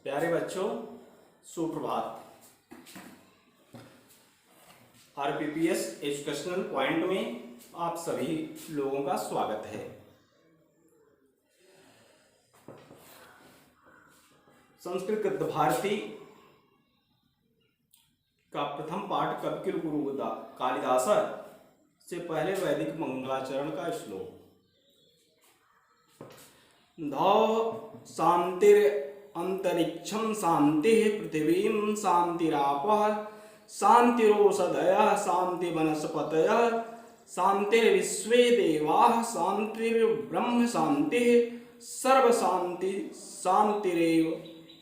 प्यारे बच्चों, सुप्रभात। आरपीपीएस एजुकेशनल पॉइंट में आप सभी लोगों का स्वागत है। संस्कृत गद्य भारती का प्रथम पाठ कवि कुलगुरु कालिदास से पहले वैदिक मंगलाचरण का श्लोक। धौ शांतिर अंतरिक्षम शांति पृथ्वीं शांतिरापः शांतिरोषधयः शांति वनस्पतयः शांतिर्विश्वे देवाः शांतिर्ब्रह्म शांतिः सर्व शांति शांतिरेव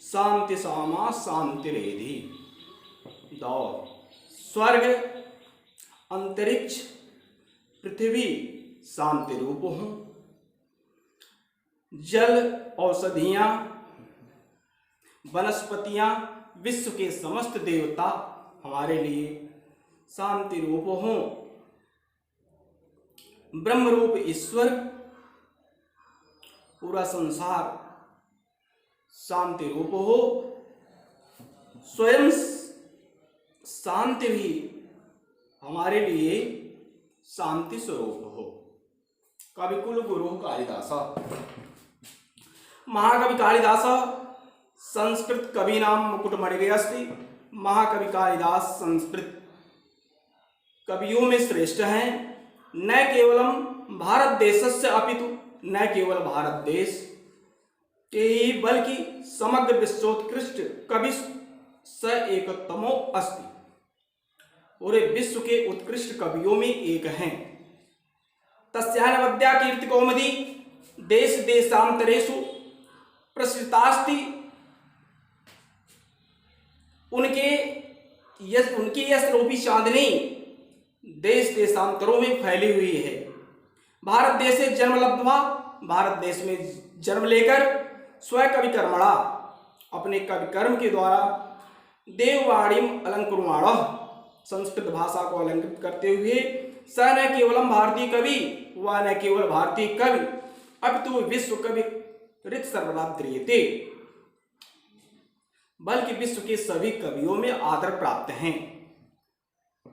शांति सामा शांतिरेधि। दौ स्वर्ग अंतरिक्ष पृथ्वी शांति रूप हूँ, जल औषधियाँ वनस्पतियाँ विश्व के समस्त देवता हमारे लिए शांति रूप हों, ब्रह्म रूप ईश्वर पूरा संसार शांति रूप हो, स्वयं शांति भी हमारे लिए शांति स्वरूप हो। कवि कुलगुरु कालिदास। महाकवि कालिदास संस्कृत कवीनां मुकुटमणिः अस्ति। महाकवि कालिदास संस्कृत कवियों में श्रेष्ठ हैं। न केवलम भारत देशस्य अपितु न केवल भारत देश के ही बल्कि समग्र विश्वोत्कृष्ट कवि स एकतमो अस्ति। पूरे विश्व के उत्कृष्ट कवियों में एक हैं। तस्यानवद्या कीर्ति कौमुदी देश देशांतरेषु प्रसृतास्ति। उनकी यश रूपी चांदनी देश देशांतरों में फैली हुई है। भारत देश से जन्म लब्ध्वा, भारत देश में जन्म लेकर स्व कवि कर्मणा अपने कवि कर्म के द्वारा देववाणीम अलंकुर्वाणः संस्कृत भाषा को अलंकृत करते हुए स न केवलम भारतीय कवि व न केवल भारतीय कवि अपितु विश्व कवि ऋत सर्वदा द्रियते, बल्कि विश्व के सभी कवियों में आदर प्राप्त हैं।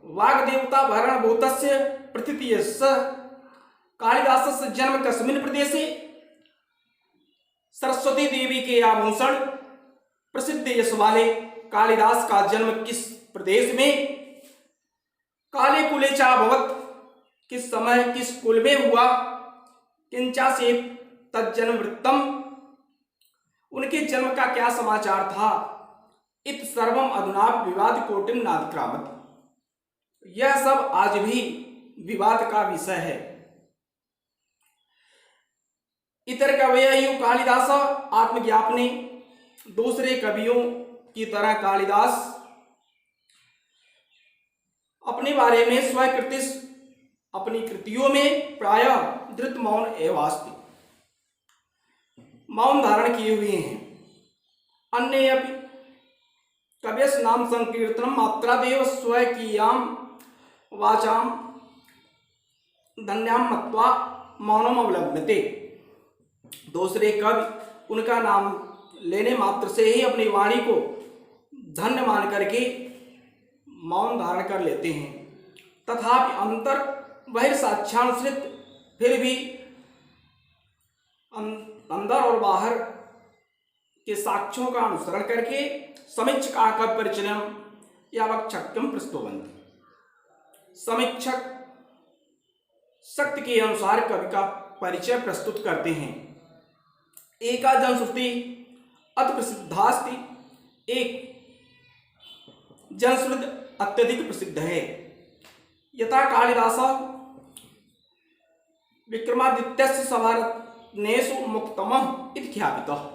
वाग देवता वर्ण भूतस्य प्रथितयस्य कालिदासस्य जन्म कस्मिन् प्रदेशे। सरस्वती देवी के आभूषण प्रसिद्ध यश वाले कालिदास का जन्म किस प्रदेश में, काले कुले चा भवत किस समय किस कुल में हुआ, किंचा से तज्जन्म वृत्तम उनके जन्म का क्या समाचार था, इत सर्वम अधुना विवाद कोटिम नादक्रामत। यह सब आज भी विवाद का विषय है। इतर कवययु कालिदास आत्मज्ञापने। दूसरे कवियों की तरह कालिदास अपने बारे में स्वकृतिश अपनी कृतियों में प्रायः धृत मौन एवास्ति, मौन धारण किए हुए हैं। अन्य अपि कव्यस नाम संकीर्तनम मात्रादेव स्वकीयाम वाचाम धन्याम मत्वा मौनम अवलंबते। दूसरे कवि उनका नाम लेने मात्र से ही अपनी वाणी को धन्य मान करके मौन धारण कर लेते हैं। तथापि अंतर बहिर्साक्षांश्रित फिर भी अंदर और बाहर के साक्ष्यों का अनुसरण करके समीक्षका का परिचयम या वक्षक्यम प्रस्तुवन्ति। समीक्षक शक्ति के अनुसार कवि का परिचय प्रस्तुत करते हैं। एका जनश्रुति अति प्रसिद्धास्ति। एक जनश्रुति अत्यधिक प्रसिद्ध है। यथा कालिदास विक्रमादित्यस्य सभारत्नेषु मुक्तमः इति ख्यापितः।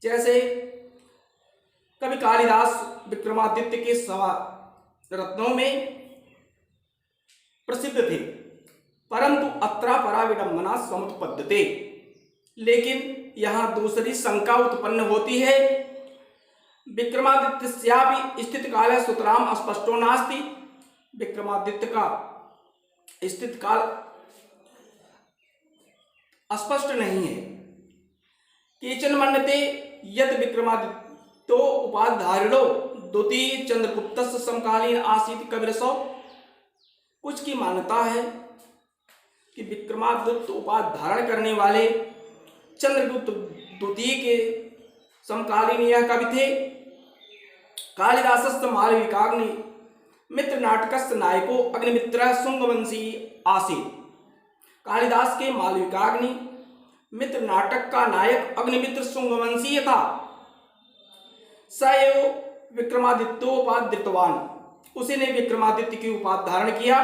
जैसे कवि कालिदास विक्रमादित्य के सभा रत्नों में प्रसिद्ध थे, परंतु अत्रा परा विडंबना समुत्पद्यते। लेकिन यहाँ दूसरी शंका उत्पन्न होती है। विक्रमादित्यस्यापि स्थित काल सुतराम स्पष्टो नास्ति। विक्रमादित्य का स्थित काल स्पष्ट नहीं है। केचन मन्यते यद विक्रमादित्यो उपाधारिणो द्वितीय चंद्रगुप्तस्य समकालीन आसीत कविरसो। कुछ की मान्यता है कि विक्रमादित्य उपाधि धारण करने वाले चंद्रगुप्त द्वितीय के समकालीन यह कवि थे। कालिदासस्य मालविकाग्नि मित्र नाटकस्य नायको अग्निमित्र शुंगवंशी आसीत। कालिदास के मालविकाग्नि मित्र नाटक का नायक अग्निमित्र शुंगवंशीय था। स एव विक्रमादित्योपाधि धृतवान, उसी ने विक्रमादित्य की उपाधि धारण किया।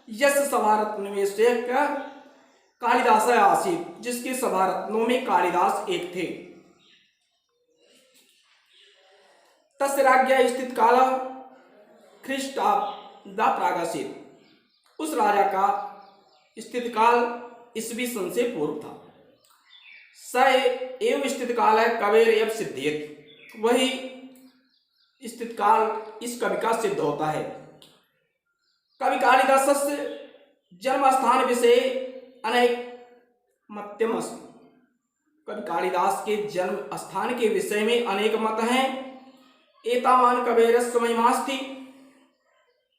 यश सभारत्न कालिदास आसीत, जिसके सभारत्नों में कालिदास एक थे। तस्य राज्ञा स्थित काल ख्रीष्टाब्दा प्रागसित, उस राजा का स्थित काल ईस्वी सन से पूर्व था। स एव स्थित काल है कवेर एव सिद्ध्येत, वही स्थित काल इस कवि का सिद्ध होता है। कवि कालिदास जन्म स्थान विषय अनेक मत्यम अस्ति। कवि कालिदास के जन्म स्थान के विषय में अनेक मत हैं। एतावान कवेरस्य महिमास्ति,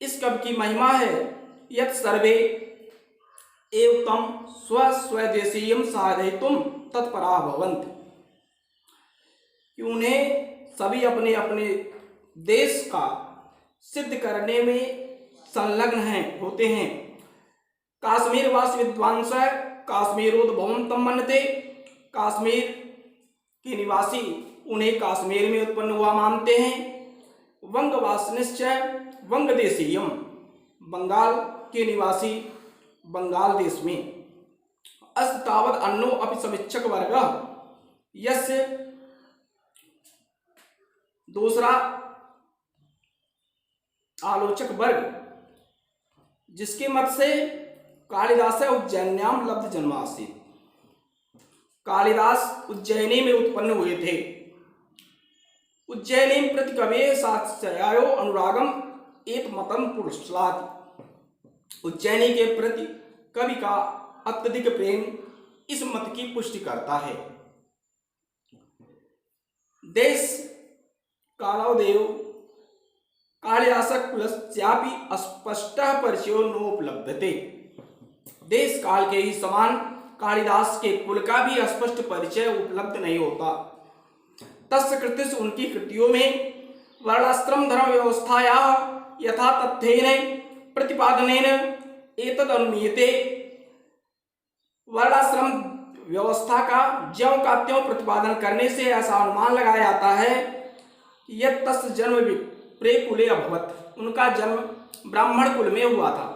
इस कवि की महिमा है यत् सर्वे एव तम स्वदेशीयं साधयितुं तत्परा भवन्ति, कि उन्हें सभी अपने अपने देश का सिद्ध करने में संलग्न होते हैं। काश्मीरवासी विद्वांस काश्मीरोद्भवं तम मन्यते, काश्मीर के निवासी उन्हें काश्मीर में उत्पन्न हुआ मानते हैं। वंगवासिनिश्च वंगदेशीयम, बंगाल के निवासी बंगाल देश में। अस्त तावत अन्नो अपि समीक्षक वर्ग, यस्य दूसरा आलोचक वर्ग, जिसके मत से कालिदास उज्जैन्याम लब्ध जन्मासीत, कालिदास उज्जैनी में उत्पन्न हुए थे। उज्जैनी प्रति कवे सात्स्यायो अनुरागम एक मतम पुरुषलाद, उज्जैनी के प्रति कवि का अत्यधिक प्रेम इस मत की पुष्टि करता है। देश कालदेव कालिदासक कुलस्यापि अस्पष्ट परिचयो नोपलभ्यते, देश काल के ही समान कालिदास के कुल का भी स्पष्ट परिचय उपलब्ध नहीं होता। तस्य कृतिषु, उनकी कृतियों में वर्णाश्रम धर्म व्यवस्थाया यथा तथ्येन प्रतिपादनेन एतद् अनुमीयते, वर्णाश्रम व्यवस्था का ज्यों का त्यों प्रतिपादन करने से ऐसा अनुमान लगाया जाता है कि यत् तस्य जन्म विप्रे कुले अभवत्, उनका जन्म ब्राह्मण कुल में हुआ था।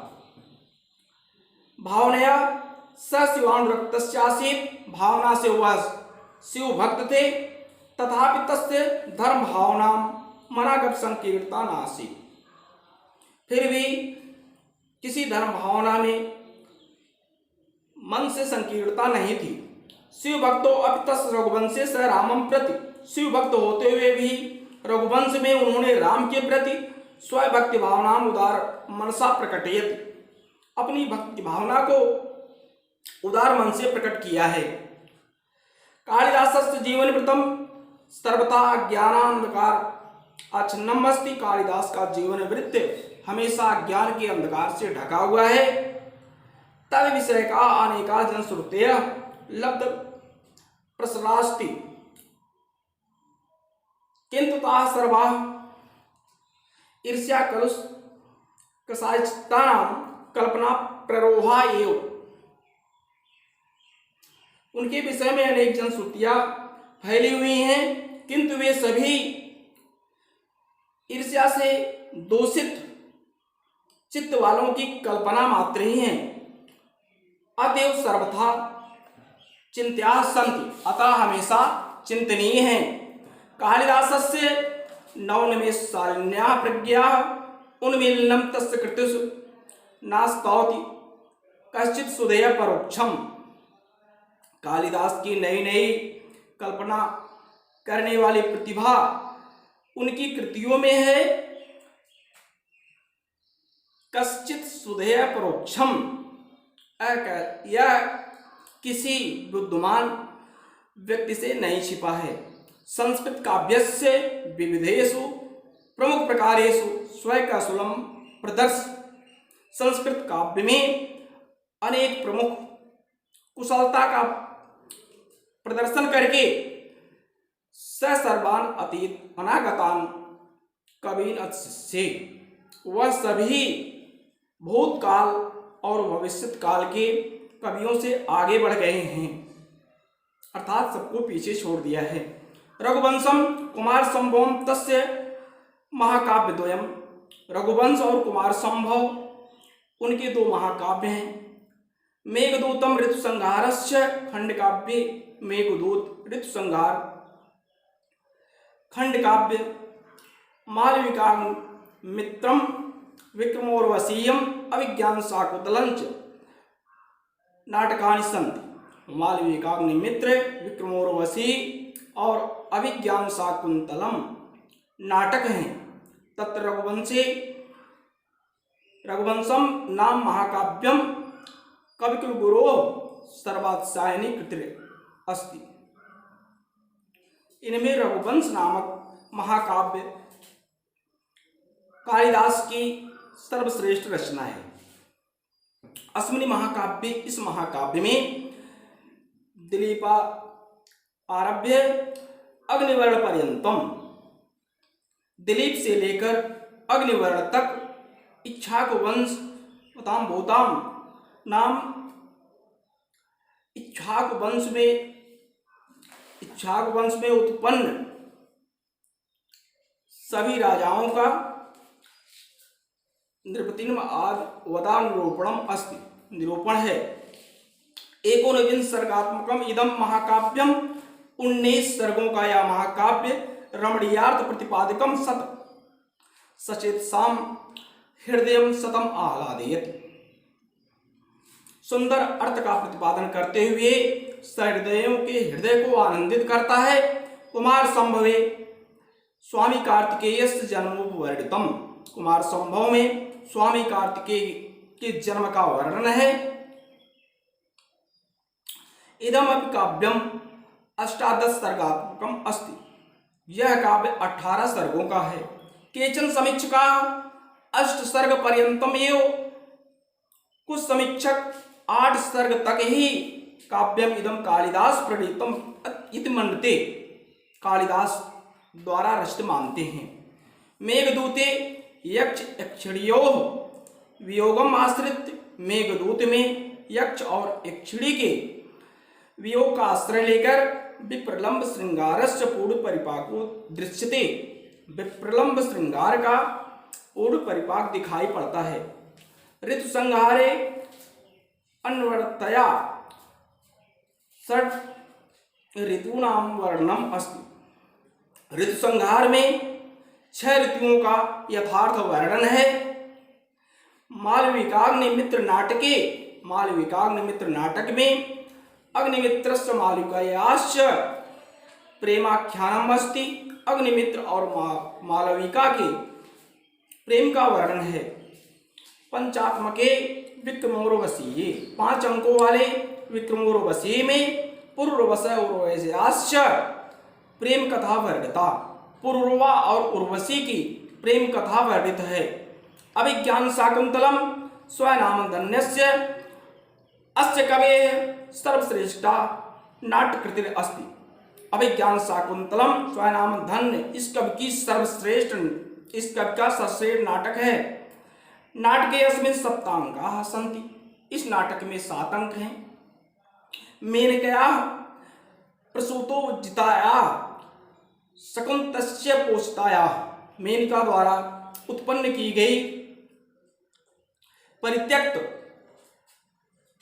भावनया स शिवानुरक्तस्यासीत्, भावना से वह शिव भक्त थे। तथापि तस्य धर्म भावना मनागत संकीर्णता नासीत्, फिर भी किसी धर्म भावना में मन से संकीर्णता नहीं थी। शिव भक्तो अपि तस् रघुवंशे स रामं प्रति, शिव भक्त होते हुए भी रघुवंश में उन्होंने राम के प्रति स्वभक्ति भावना उदार मनसा प्रकटयति, अपनी भक्ति भावना को उदार मन से प्रकट किया है। कालिदासस्य जीवन वृत्तम सर्वथा ज्ञानांधकार अच्छन्नम अस्ति, कालिदास का जीवन वृत्त हमेशा ज्ञान के अंधकार से ढका हुआ है। तद विषय का अनेका जनश्रुतय लब्ध प्रसरास्ति, किंतु ताः सर्वा ईर्ष्या कलुष कसायचित्तानां कल्पना प्ररोहा एव, उनके विषय में अनेक जनश्रुतियां फैली हुई हैं, किंतु वे सभी ईर्ष्या से दोषित चित्त वालों की कल्पना मात्र ही हैं। अतएव सर्वथा चिंत्या सन्ति, अतः हमेशा चिंतनीय हैं। कालिदासस्य नवनिमेषारण्या प्रज्ञा उन्मीलनम तस्य कृतिषु नास्तौति कश्चित् सुधेय परोक्षम, कालिदास की नई नई कल्पना करने वाली प्रतिभा उनकी कृतियों में है। कश्चित् सुधेय परोक्षम, यह किसी बुद्धिमान व्यक्ति से नहीं छिपा है। संस्कृत काव्यस्य विविधेषु प्रमुख प्रकारेषु स्वैकशुलम प्रदर्श। संस्कृत काव्य में अनेक प्रमुख कुशलता का प्रदर्शन करके सर्वान अतीत अनागतान कवीन से वह सभी भूतकाल और भविष्य काल के कवियों से आगे बढ़ गए हैं, अर्थात सबको पीछे छोड़ दिया है। रघुवंशम कुमार संभवम तस्य महाकाव्य द्वयम। रघुवंश और कुमार संभव उनके दो महाकाव्य हैं। मेघदूतम ऋतुसंहारस्य खंड काव्य। मेघदूत ऋतुसंहार खंड काव्य। मालविका मित्रम विक्रमोर्वशीयम अभिज्ञान शाकुंतलंच नाटकानि सन्ति। मालविकाग्नि मित्र, विक्रमोर्वशी और अभिज्ञान शाकुंतलम नाटक हैं। तत्र रघुवंशम नाम महाकाव्यम कविकुलगुरो सर्वात्सायनी कृति अस्ति। इनमें रघुवंश नामक महाकाव्य कालिदास की सर्वश्रेष्ठ रचना है। अस्मिन् महाकाव्ये, इस महाकाव्य में दिलीपा आरभ्य अग्निवर्ण पर्यंतम, दिलीप से लेकर अग्निवर्ण तक इक्ष्वाकु वंश भूताम नाम इक्ष्वाकु वंश में उत्पन्न सभी राजाओं का नृपतिम आदि वदानुरूपणम अस्ति, निरूपण है। एकोनविंश सर्गात्मकम इदम महाकाव्यम, 19 सर्गों का यह महाकाव्य रमणीयार्थ प्रतिपादकम सचेत साम हृदय सतम आह्लादयत्, सुंदर अर्थ का प्रतिपादन करते हुए सहृदयों के हृदय को आनंदित करता है। कुमार संभवे स्वामी कार्तिकेय जन्मोपवर्णितम। कुमार संभव में स्वामी कार्तिकेय के जन्म का वर्णन है। इदम अपि काव्यम 18 सर्गात्मकम अस्ति। यह काव्य 18 सर्गों का है। केचन समीक्षका 8 सर्ग पर्यंतम एव, कुछ समीक्षक 8 सर्ग तक ही काव्यम इदम कालिदास प्रणीतम इति मन्यते, कालिदास द्वारा रचित मानते हैं। मेघदूते यक्ष यक्षिणियोः वियोगम आश्रित। मेघदूत में यक्ष और यक्षिणी के वियोग का आश्रय लेकर विप्रलंब श्रृंगारस्य पूर्ण परिपाको दृश्यते। विप्रलंब श्रृंगार का पूर्ण परिपाक दिखाई पड़ता है। ऋतुसंहारे अन्वर्थया षट् ऋतूनाम वर्णनम अस्ति। ऋतुसंहार में 6 ऋतुओं का यथार्थ वर्णन है। मालविकाग्निमित्र नाटक में अग्निमित्रस्य मालविकायाश्च प्रेमाख्यानम अस्ति। अग्निमित्र और मालविका के प्रेम का वर्णन है। पंचात्मके विक्रमोर्वशीये, 5 अंकों वाले विक्रमोर्वशी में पूर्ववश उर्वश्याश्च प्रेम कथा वर्णिता। पूर्वा और उर्वशी की प्रेम कथा वर्णित है। अभिज्ञान शाकुंतलम स्वनामधन्यस्य अस्य कवेः सर्वश्रेष्ठा नाट्यकृति अस्ति। अभिज्ञान शाकुंतलम स्वनामधन्य इस कवि का सर्वश्रेष्ठ नाटक है। नाटके अस्मिन् सप्तांगाः सन्ति। इस नाटक में 7 अंक हैं। मेनकया प्रसूतोजिताया शकुंतस्य पोषिताया, मेनका द्वारा उत्पन्न की गई परित्यक्त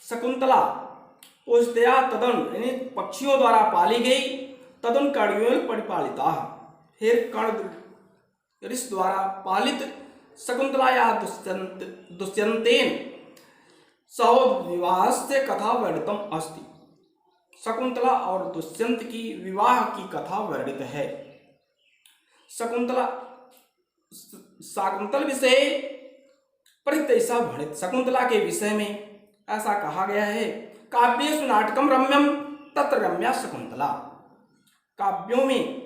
शकुंतला पोषितया तदन, यानी पक्षियों द्वारा पाली गई, तदन कर्णयों परिपालिता, फिर कर्ण ऋषि द्वारा पालित शकुंतलाया दुष्यंतेन सह विवाहस्य कथा वर्णितम अस्ति। शकुंतला और दुष्यंत की विवाह की कथा वर्णित है। शाकुंतल विषय परितैषा भणित, शकुंतला के विषय में ऐसा कहा गया है। काव्येषु नाटकम रम्यम तत्र रम्या शकुंतला। काव्यों में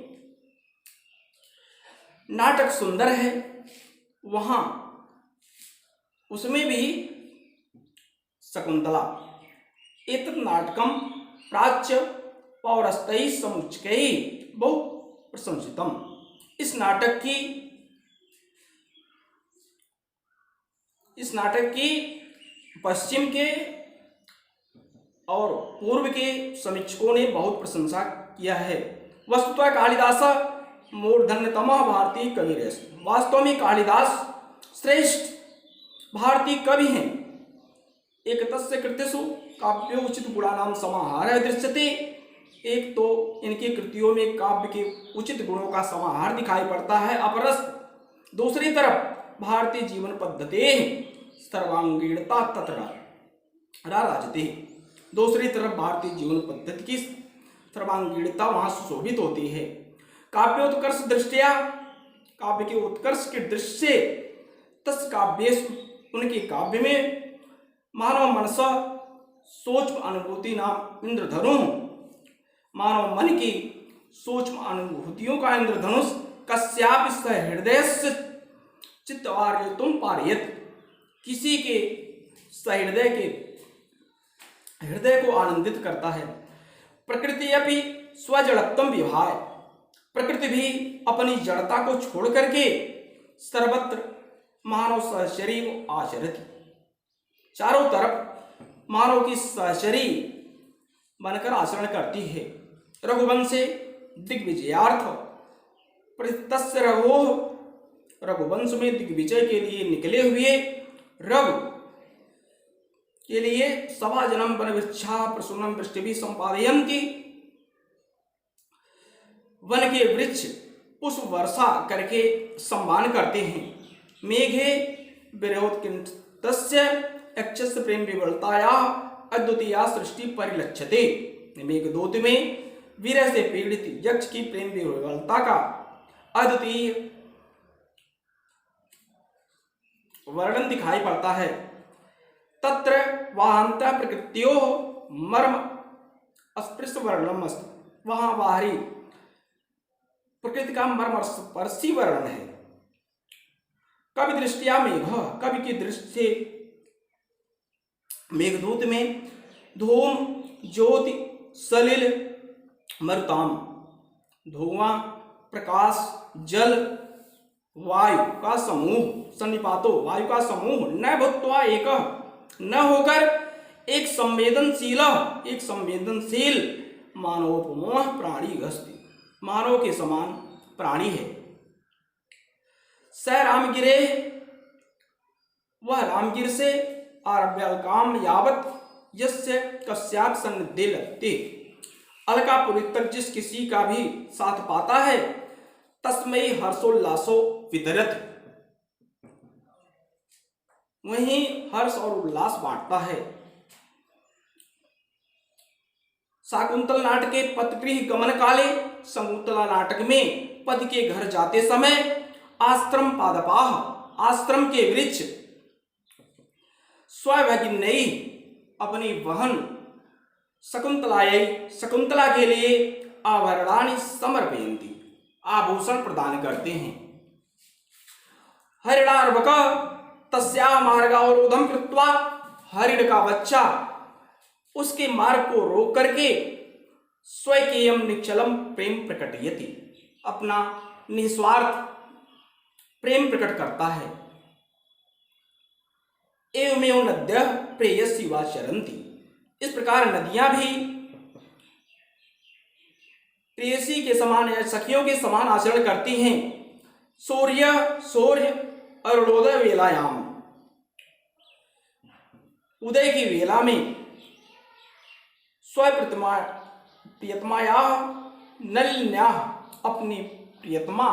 नाटक सुंदर है, वहां उसमें भी शकुंतला। एतत् नाटकम प्राच्य पौरस्तैः समुच्चकैः बहु प्रशंसितम। इस नाटक की पश्चिम के और पूर्व के समीक्षकों ने बहुत प्रशंसा किया है। वस्तुतः कालिदास मूर्धन्यतमः भारतीय कविरेश। वास्तव में कालिदास श्रेष्ठ भारतीय कवि हैं। एक तस्य कृतिषु काव्योचित गुणानां समाहारः दृश्यते। एक तो इनकी कृतियों में काव्य के उचित गुणों का समाहार दिखाई पड़ता है। अपरस दूसरी तरफ भारतीय जीवन पद्धति सर्वांगीणता तत्र राजते। दूसरी तरफ भारतीय जीवन पद्धति की सर्वांगीणता वहां सुशोभित होती है। काव्योत्कर्ष दृष्टिया, काव्य के उत्कर्ष के दृष्टि से तस् काव्येषु, उनके काव्य में मानव मनस सूक्ष्म अनुभूति नाम इंद्रधनु, मानव मन की सूक्ष्म अनुभूतियों का इंद्रधनुष कस्यापि सहृदयस्य चित्तवार्यतुम पारयत, किसी के सहृदय के हृदय को आनंदित करता है। प्रकृति अपि स्वजड़त्वम विभाय, प्रकृति भी अपनी जड़ता को छोड़ करके सर्वत्र मानव सहचरी आचरति, चारों तरफ मानव की सहचरी बनकर आचरण करती है। रघुवंशे दिग्विजयार्थ प्रतस्य रघो, रघुवंश में दिग्विजय के लिए निकले हुए रघु के लिए सभा जन्म वन वृक्षा प्रसूनम वृष्टि भी संपादयन्ति। वन के वृक्ष पुष्प वर्षा करके सम्मान करते हैं। मेघे विरोधकिंतस्य यक्षस्य प्रेम विवलताया अद्वितीया सृष्टि परिलक्ष्यते। मेघदूत में वीर से पीड़ित यक्ष की प्रेम विवलता का अद्वितीय वर्णन दिखाई पड़ता है। तत्र वाहंत प्रकृत्यो मर्म स्पृश वर्णम अस्ति, वहां बाहरी प्रकृति का मर्म स्पर्शी वर्णन है। कवि दृष्टिया मेघ, कवि की दृष्टि से मेघदूत में धूम ज्योति सलिल मरुताम, धुआं प्रकाश जल वायु का समूह, सन्निपातो वायु का समूह, न भूत्वा एक, न होकर एक संवेदनशील मानवोपमोह प्राणी अस्ति, मानव के समान प्राणी है। स रामगिरे, वह रामगिर से आरभ्यकाम यावत यस्य कस्याप सन्निधे लगते, अलकापुरी तक जिस किसी का भी साथ पाता है तस्मै हर्षोल्लासो वितरत, वहीं हर्ष और उल्लास बांटता है। शाकुंतल नाटक के पथगृह गमन काले, शकुंतला नाटक में पति के घर जाते समय आश्रम पादपाह, आश्रम के वृक्ष स्वभगिन्यै, अपनी बहन शकुंतला के लिए आभरणानि समर्पयन्ति, आभूषण प्रदान करते हैं। हरिणार्भक तस्याः मार्गावरोधम कृत्वा, हरिण का बच्चा उसके मार्ग को रोक करके स्वकीयम निश्चलम प्रेम प्रकटयति, अपना निस्वार्थ प्रेम प्रकट करता है। एवमेव नद्यः प्रेयसीवा चरन्ति, इस प्रकार नदियां भी प्रेयसी के समान या सखियों के समान आचरण करती हैं। सूर्य अरुणोदय वेलायाम, उदय की वेला में प्रियतमाया नलिन्याः, अपनी प्रियतमा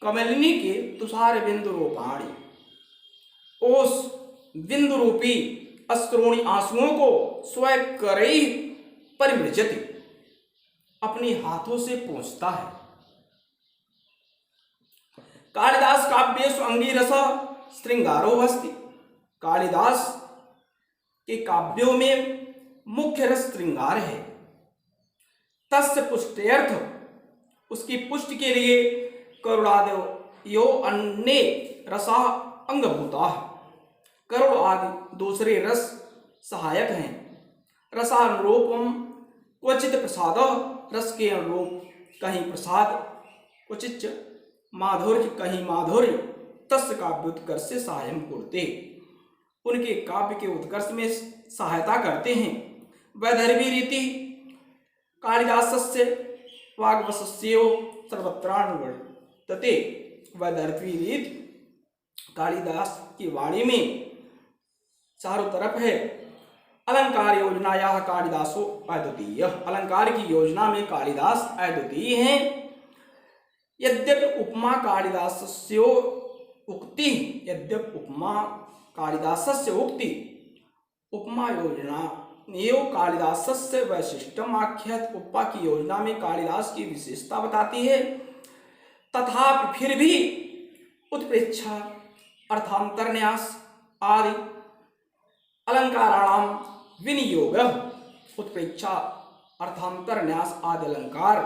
कमलिनी के तुषार बिंदु रूपाणी, ओस बिंदु रूपी अश्रुणी आंसुओं को स्वकरैः परिमृजति, अपने हाथों से पोंछता है। कालिदास काव्येषु अंगीरस श्रृंगारो अस्ति, कालिदास के काव्यों में मुख्य रस श्रृंगार है। तस्य पुष्टयर्थ, उसकी पुष्टि के लिए करुणादयो अन्ये रसा अंगभूता। करुण आदि दूसरे रस सहायक हैं। रसानुरूपम क्वचित प्रसाद, रस के अनुरूप कहीं प्रसाद, क्वचित माधुर्य कहीं माधुर्य, तस् काव्योत्कर्ष से सहायम कुरुते, उनके काव्य के उत्कर्ष में सहायता करते हैं। वैदर्भी रीति कालिदासस्य वाग्वशस्यो सर्वत्रानुवर्तते। वैदर्भी रीति कालिदास की वाणी में चारों तरफ है। अलंकार योजनायाः कालिदासो अद्वितीय, अलंकार की योजना में कालिदास अद्वितीय हैं। यद्यपि उपमा कालिदासस्य उक्ति, यद्यपि उपमा कालिदासस्य उक्ति, उपमा योजना यो कालिदासस्य वैशिष्ट्यम आख्यात, उपमा की योजना में कालिदास की विशेषता बताती है। तथापि फिर भी उत्प्रेक्षा अर्थांतरन्यास आदि अलंकाराणाम विनियोग, उत्प्रेक्षा अर्थांतरन्यास आदि अलंकार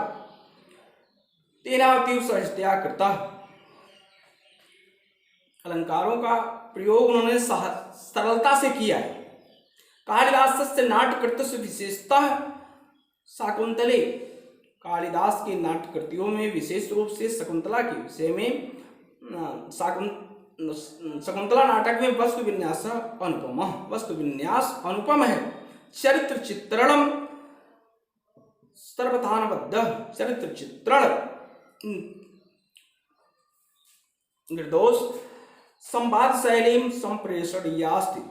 तेनातीव सहजतया कृता, अलंकारों का प्रयोग उन्होंने सरलता से किया है। कालिदासस्य नाट्यकृत्यस्य विशेषता शाकुंतले, कालिदास की नाट्यकृतियों में विशेष रूप से शकुंतला के विषय में शकुंतला नाटक में वस्तु विन्यास अनुपम, वस्तु विन्यास अनुपम है। चरित्र चित्रणम सर्वथानबद्ध, चरित्र चित्रण निर्दोष। संवाद शैली संप्रेषणीयास्ति,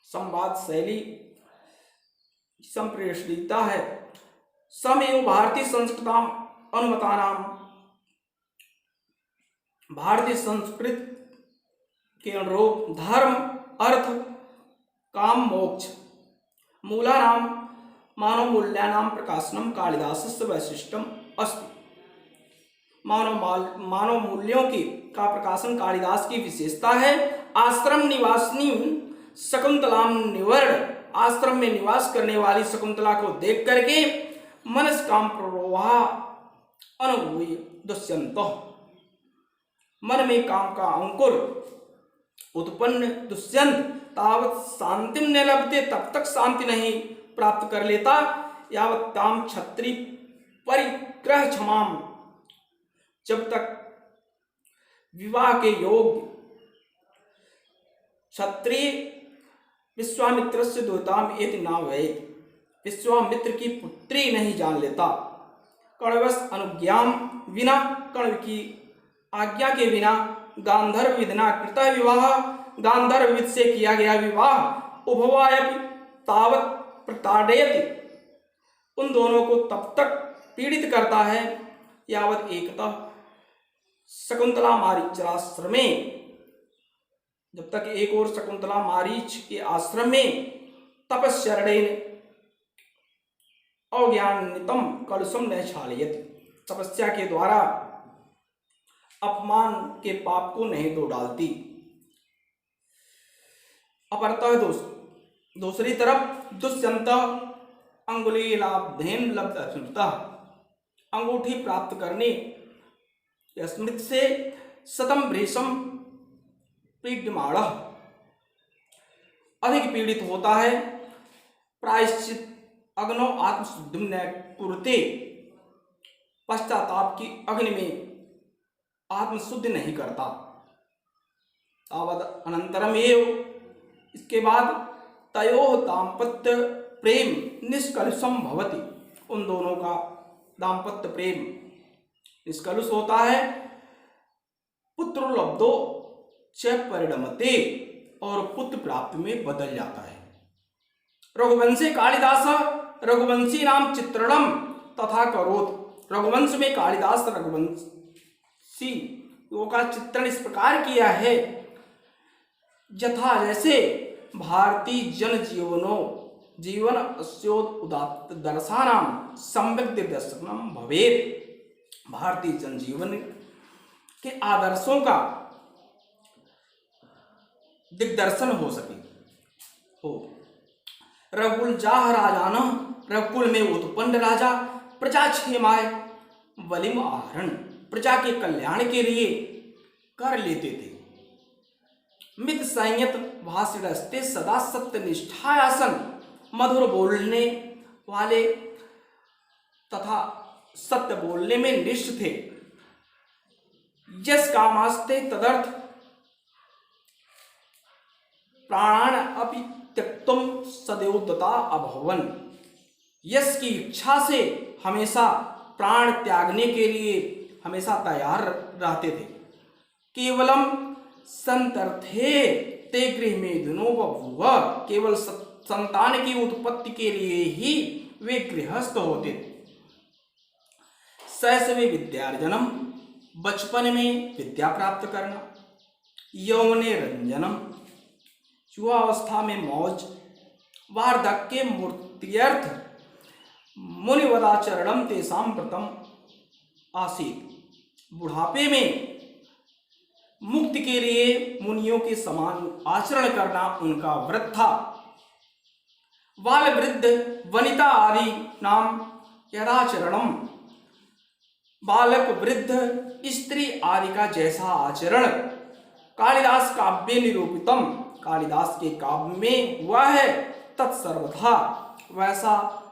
संवाद शैली संप्रेषणीयता है। समेव भारतीय संस्कृताम अनुमतानाम, भारतीय संस्कृत के अनुरूप धर्म अर्थ काम मोक्ष मूलानाम मानव मूल्यानाम प्रकाशनम कालिदासस्य वैशिष्ट्यम अस्ति। मानव मूल्यों की का प्रकाशन कालिदास की विशेषता है। आश्रम निवासिनी शकुंतलाम निवर्ण, आश्रम में निवास करने वाली शकुंतला को देख करके मनस काम प्रवाह अनुभूय दुष्यंत, मन में काम का अंकुर उत्पन्न दुष्यंत तावत शांति न लभते, तब तक शांति नहीं प्राप्त कर लेता। यावत ताम क्षत्रि परिग्रह क्षमाम, जब तक विवाह के योग क्षत्रिय विश्वामित्र से द्योताम एति नावेत, विश्वामित्र की पुत्री नहीं जान लेता। कण्वस अनुज्ञाम विना, कण्व की आज्ञा के बिना गांधर्व विधना कृत विवाह, गांधर्व विध से किया गया विवाह उभवायपि तावत प्रताड़यति, उन दोनों को तब तक पीड़ित करता है यावत एकतः शकुंतला मारीच आश्रमे, जब तक एक और शकुंतला मारीच के आश्रम में तपस्यरणेन अज्ञानितम कलुषम न क्षालयति, तपस्या के द्वारा अपमान के पाप को नहीं धो डालती। अपरतः दूसरी तरफ दुष्यंत अंगुलीलाब्धेन लब्धस्मृता, अंगूठी प्राप्त करने स्मृति से शतम भ्रेषम पीड्यमाण, अधिक पीड़ित होता है। प्रायश्चित अग्नो आत्मशुद्धिम न कुरुते, पश्चाताप की अग्नि में आत्मशुद्धि नहीं करता। तावद अनंतरम एव, इसके बाद तयोः दाम्पत्य प्रेम निष्कलुषम भवति, उन दोनों का दाम्पत्य प्रेम निष्कलुष होता है। पुत्र लब्धो च परिणमते, और पुत्र प्राप्ति में बदल जाता है। रघुवंशी कालिदास रघुवंशी नाम चित्रणम तथा करोत, रघुवंश में कालिदास रघुवंशी का चित्रण इस प्रकार किया है। यथा जैसे भारतीय जन जीवन अस्योदात्त दर्शानाम सम्यक दिग्दर्शनम भवेत्, भारतीय जनजीवन के आदर्शों का दिग्दर्शन हो सके हो। रघुकुल जाह राजान, रघुकुल में उत्पन्न राजा प्रजा क्षेमाय बलिम आहरण, प्रजा के कल्याण के लिए कर लेते थे। मित संयत भाषिणस्ते सदा सत्य निष्ठायासन, मधुर बोलने वाले तथा सत्य बोलने में निष्ठ थे। यस कामास्ते तदर्थ प्राणान अपि त्यक्तुम सदैव दता अभवन। यश की इच्छा से हमेशा प्राण त्यागने के लिए हमेशा तैयार रहते थे। केवलम संतर्थे ते गृह में दिनो बभूव, केवल संतान की उत्पत्ति के लिए ही वे गृहस्थ होते थे। शैशवे विद्यार्जनम, बचपन में विद्या प्राप्त करना। यौवने रंजनम, युवावस्था में मौज। वार्धक्ये मूर्त्यर्थ मुनिवदाचरणम तेषां व्रतम आसीत्, बुढ़ापे में मुक्ति के लिए मुनियों के समान आचरण करना उनका व्रत था। बाल वृद्ध वनिता आदि नाम यदाचरणम, बालक वृद्ध स्त्री आदि का जैसा आचरण कालिदास काव्य निरूपितम, कालिदास के काव्य में हुआ है, तत्सर्वथा वैसा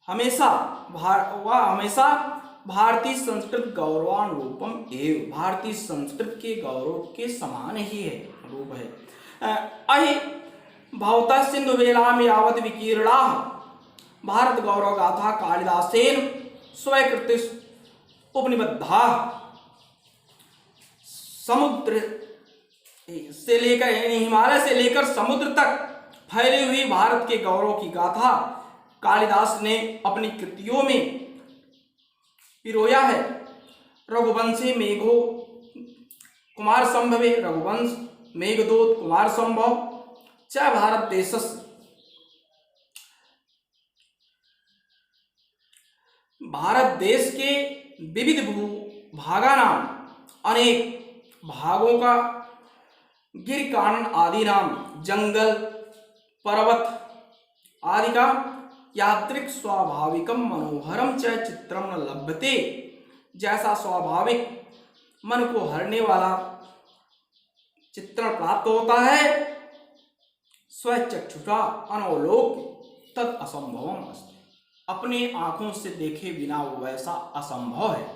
हमेशा भारतीय संस्कृत गौरवानुरूपम एवं, भारतीय संस्कृत के गौरव के समान ही है, रूप है। अहि भवता सिंधु वेला में यावत विकीर्णा, भारत गौरव गाथा कालिदासेन स्वयकृत उपनिबद्धा। समुद्र से लेकर हिमालय से लेकर समुद्र तक फैली हुई भारत के गौरव की गाथा कालिदास ने अपनी कृतियों में पिरोया है। रघुवंशे मेघो कुमार संभवे, रघुवंश मेघदूत कुमार संभव च भारत देशस्य, भारत देश के विविध भूभागा नाम, अनेक भागों का, गिर कानन आदि नाम, जंगल पर्वत आदि का, यात्रिक स्वाभाविकम मनोहरम च चित्रम न लभ्यते, जैसा स्वाभाविक मन को हरने वाला चित्रण प्राप्त होता है, स्वचक्षुषा अनवलोक तद असंभवम अस्ति, अपने आंखों से देखे बिना वो वैसा असंभव है।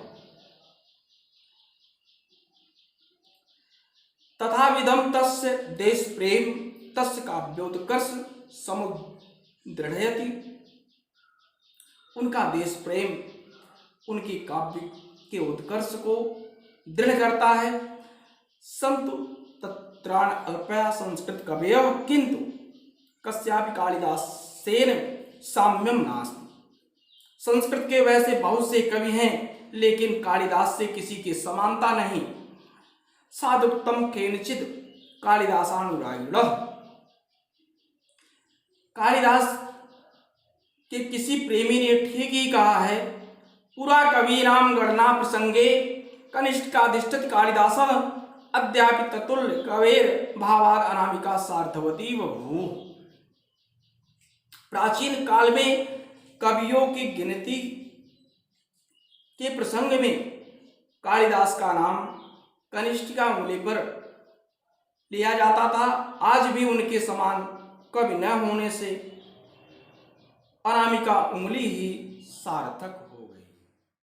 तथा विधम तस्य देश प्रेम तस्य काव्योत्कर्ष समुद्रयति, उनका देश प्रेम उनकी काव्य के उत्कर्ष को दृढ़ करता है। संतु तत्राण अल्पया संस्कृत कवयः किंतु कस्यापि कालिदासेन साम्यम नास्ति, संस्कृत के वैसे बहुत से कवि हैं लेकिन कालिदास से किसी की समानता नहीं। साधुक्तम केनचित कालिदासानुरागिणः, कालिदास के किसी प्रेमी ने ठीक ही कहा है, पुरा कवीनाम गणना प्रसंगे कनिष्ठकाधिष्ठित कालिदास अद्यापि ततुल्य कवेर भावाद अनामिका सार्थवती बभूव। प्राचीन काल में कवियों की गिनती के प्रसंग में कालिदास का नाम कनिष्ठिका उंगली पर लिया जाता था। आज भी उनके समान कवि न होने से अनामिका उंगली ही सार्थक